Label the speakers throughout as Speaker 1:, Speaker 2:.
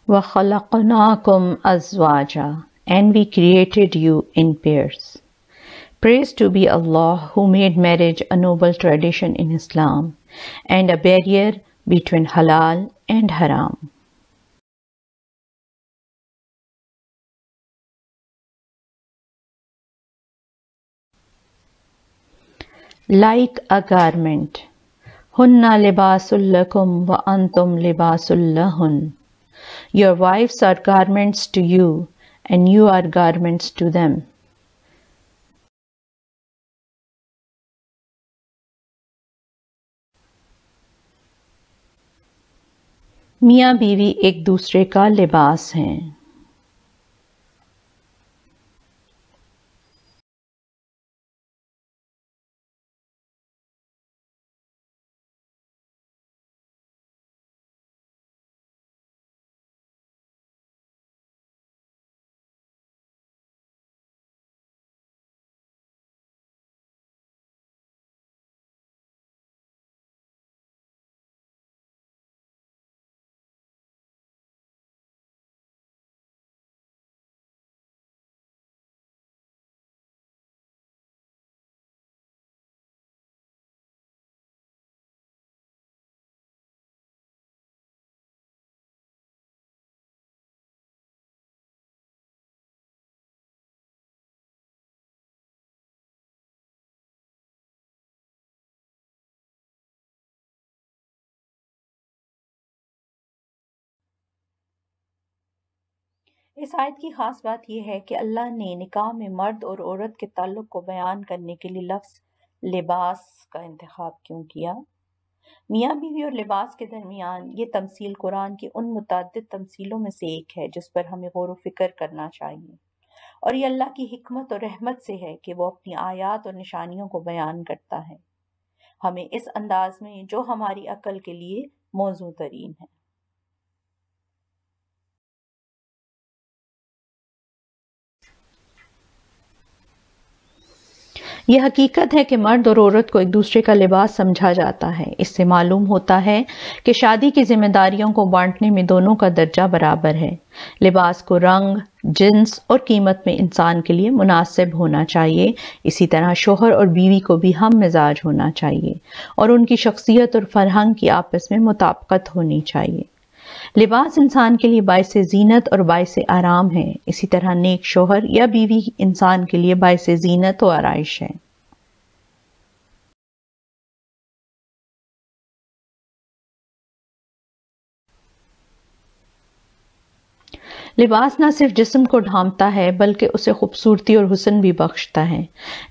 Speaker 1: وَخَلَقْنَاكُمْ أَزْوَاجًا, and we created you in pairs. Praise to be Allah who made marriage a noble tradition in Islam and a barrier between halal and haram. Like a garment. Hunna libasul lakum wa antum libasul lahun. Your wives are garments to you and you are garments to them. میاں بیوی ایک دوسرے کا لباس ہیں. اس آیت کی خاص بات یہ ہے کہ اللہ نے نکاح میں مرد اور عورت کے تعلق کو بیان کرنے کے لیے لفظ لباس کا انتخاب کیوں کیا؟ میاں بیوی اور لباس کے درمیان یہ تمثیل قرآن کی ان متعدد تمثیلوں میں سے ایک ہے جس پر ہمیں غور و فکر کرنا چاہیے، اور یہ اللہ کی حکمت اور رحمت سے ہے کہ وہ اپنی آیات اور نشانیوں کو بیان کرتا ہے ہمیں اس انداز میں جو ہماری عقل کے لیے موزوں ترین ہے۔ یہ حقیقت ہے کہ مرد اور عورت کو ایک دوسرے کا لباس سمجھا جاتا ہے۔ اس سے معلوم ہوتا ہے کہ شادی کی ذمہ داریوں کو بانٹنے میں دونوں کا درجہ برابر ہے۔ لباس کو رنگ، جنس اور قیمت میں انسان کے لیے مناسب ہونا چاہیے، اسی طرح شوہر اور بیوی کو بھی ہم مزاج ہونا چاہیے اور ان کی شخصیت اور فرہنگ کی آپس میں مطابقت ہونی چاہیے۔ لباس انسان کے لیے باعث زینت اور باعث آرام ہے، اسی طرح نیک شوہر یا بیوی انسان کے لیے باعث زینت و آرائش ہے۔ لباس نہ صرف جسم کو ڈھانپتا ہے بلکہ اسے خوبصورتی اور حسن بھی بخشتا ہے۔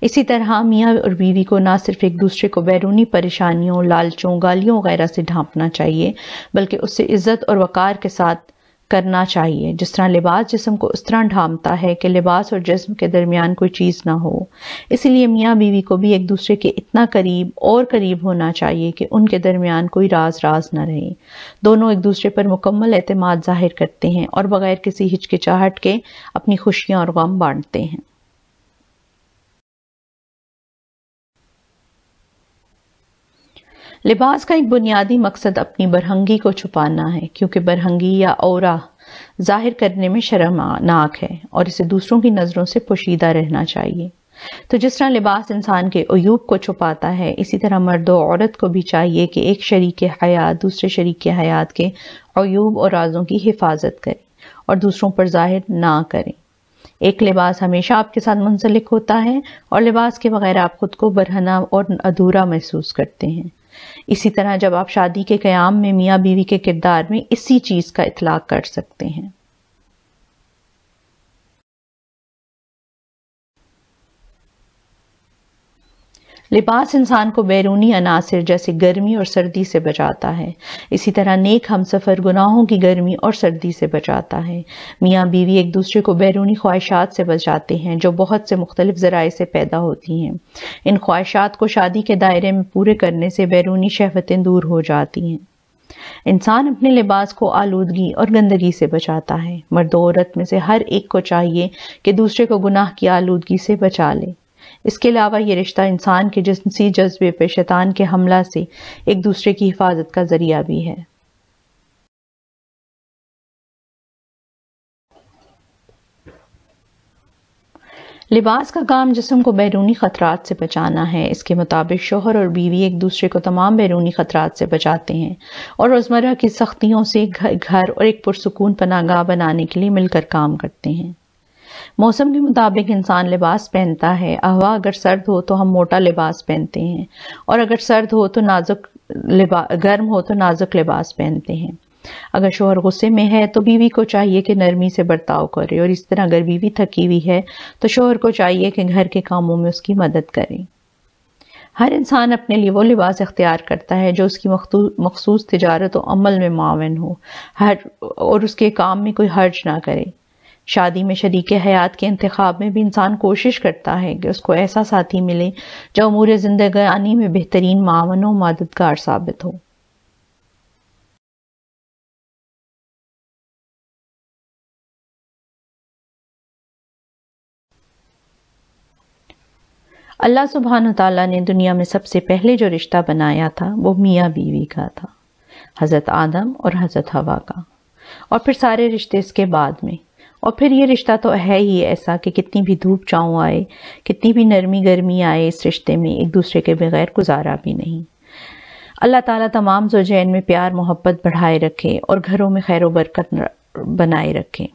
Speaker 1: اسی طرح میاں اور بیوی کو نہ صرف ایک دوسرے کو بیرونی پریشانیوں، لالچوں، گالیوں وغیرہ سے ڈھانپنا چاہیے بلکہ اس سے عزت اور وقار کے ساتھ کرنا چاہیے، جس طرح لباس جسم کو اس طرح ڈھانپتا ہے کہ لباس اور جسم کے درمیان کوئی چیز نہ ہو۔ اسی لیے میاں بیوی کو بھی ایک دوسرے کے اتنا قریب ہونا چاہیے کہ ان کے درمیان کوئی راز نہ رہے۔ دونوں ایک دوسرے پر مکمل اعتماد ظاہر کرتے ہیں اور بغیر کسی ہچکچاہٹ کے اپنی خوشیاں اور غم بانٹتے ہیں۔ لباس کا ایک بنیادی مقصد اپنی برہنگی کو چھپانا ہے، کیونکہ برہنگی یا عورہ ظاہر کرنے میں شرمناک ہے اور اسے دوسروں کی نظروں سے پوشیدہ رہنا چاہیے۔ تو جس طرح لباس انسان کے عیوب کو چھپاتا ہے، اسی طرح مرد و عورت کو بھی چاہیے کہ ایک شریک حیات دوسرے شریک حیات کے عیوب اور رازوں کی حفاظت کرے اور دوسروں پر ظاہر نہ کریں۔ ایک لباس ہمیشہ آپ کے ساتھ منسلک ہوتا ہے اور لباس کے بغیر آپ خود کو برہنہ اور ادھورا محسوس کرتے ہیں۔ اسی طرح جب آپ شادی کے قیام میں میاں بیوی کے کردار میں اسی چیز کا اطلاق کر سکتے ہیں۔ لباس انسان کو بیرونی عناصر جیسے گرمی اور سردی سے بچاتا ہے، اسی طرح نیک ہمسفر گناہوں کی گرمی اور سردی سے بچاتا ہے۔ میاں بیوی ایک دوسرے کو بیرونی خواہشات سے بچاتے ہیں جو بہت سے مختلف ذرائع سے پیدا ہوتی ہیں۔ ان خواہشات کو شادی کے دائرے میں پورے کرنے سے بیرونی شہوتیں دور ہو جاتی ہیں۔ انسان اپنے لباس کو آلودگی اور گندگی سے بچاتا ہے۔ مرد و عورت میں سے ہر ایک کو چاہیے کہ دوسرے کو گناہ کی آلودگی سے بچا لے۔ اس کے علاوہ یہ رشتہ انسان کے جنسی جذبے پہ شیطان کے حملہ سے ایک دوسرے کی حفاظت کا ذریعہ بھی ہے۔ لباس کا کام جسم کو بیرونی خطرات سے بچانا ہے۔ اس کے مطابق شوہر اور بیوی ایک دوسرے کو تمام بیرونی خطرات سے بچاتے ہیں اور روزمرہ کی سختیوں سے گھر اور ایک پرسکون پناہ گاہ بنانے کے لیے مل کر کام کرتے ہیں۔ موسم کے مطابق انسان لباس پہنتا ہے۔ ہوا اگر سرد ہو تو ہم موٹا لباس پہنتے ہیں اور اگر سرد ہو تو گرم ہو تو نازک لباس پہنتے ہیں۔ اگر شوہر غصے میں ہے تو بیوی کو چاہیے کہ نرمی سے برتاؤ کرے، اور اس طرح اگر بیوی تھکی ہوئی ہے تو شوہر کو چاہیے کہ گھر کے کاموں میں اس کی مدد کرے۔ ہر انسان اپنے لیے وہ لباس اختیار کرتا ہے جو اس کی مخصوص تجارت و عمل میں معاون ہو اور اس کے کام میں کوئی حرج نہ کرے۔ شادی میں شریک حیات کے انتخاب میں بھی انسان کوشش کرتا ہے کہ اس کو ایسا ساتھی ملے جو امور زندگانی میں بہترین معاون و مددگار ثابت ہو۔ اللہ سبحانہ تعالیٰ نے دنیا میں سب سے پہلے جو رشتہ بنایا تھا وہ میاں بیوی کا تھا، حضرت آدم اور حضرت حوا کا، اور پھر سارے رشتے اس کے بعد میں۔ اور پھر یہ رشتہ تو ہے ہی ایسا کہ کتنی بھی دھوپ چھاؤں آئے، کتنی بھی نرمی گرمی آئے، اس رشتے میں ایک دوسرے کے بغیر گزارا بھی نہیں۔ اللہ تعالیٰ تمام زوجین میں پیار محبت بڑھائے رکھے اور گھروں میں خیر و برکت بنائے رکھے۔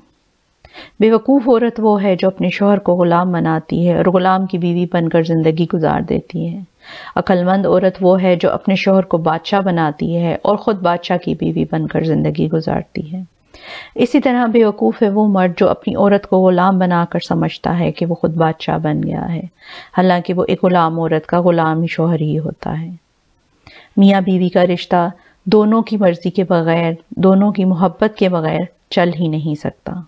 Speaker 1: بے وقوف عورت وہ ہے جو اپنے شوہر کو غلام بناتی ہے اور غلام کی بیوی بن کر زندگی گزار دیتی ہے۔ عقل مند عورت وہ ہے جو اپنے شوہر کو بادشاہ بناتی ہے اور خود بادشاہ کی بیوی بن کر زندگی گزارتی ہے۔ اسی طرح بے وقوف ہے وہ مرد جو اپنی عورت کو غلام بنا کر سمجھتا ہے کہ وہ خود بادشاہ بن گیا ہے، حالانکہ وہ ایک غلام عورت کا غلام ہی شوہر ہی ہوتا ہے۔ میاں بیوی کا رشتہ دونوں کی مرضی کے بغیر، دونوں کی محبت کے بغیر چل ہی نہیں سکتا۔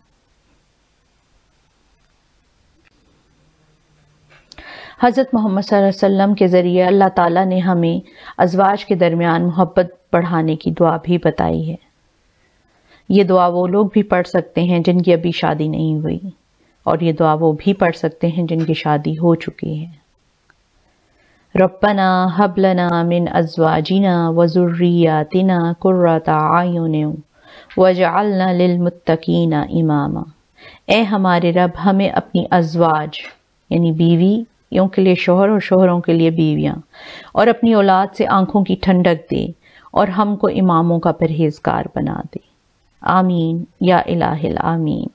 Speaker 1: حضرت محمد صلی اللہ علیہ وسلم کے ذریعے اللہ تعالیٰ نے ہمیں ازواج کے درمیان محبت بڑھانے کی دعا بھی بتائی ہے۔ یہ دعا وہ لوگ بھی پڑھ سکتے ہیں جن کی ابھی شادی نہیں ہوئی، اور یہ دعا وہ بھی پڑھ سکتے ہیں جن کی شادی ہو چکی ہے۔ ربنا ہب لنا من ازواجنا وذریاتنا قرۃ اعین واجعلنا للمتقین اماما۔ اے ہمارے رب، ہمیں اپنی ازواج یعنی بیویوں کے لیے شوہر اور شوہروں کے لیے بیویاں اور اپنی اولاد سے آنکھوں کی ٹھنڈک دے اور ہم کو اماموں کا پرہیزگار بنا دے۔ آمین یا الہ العالمین۔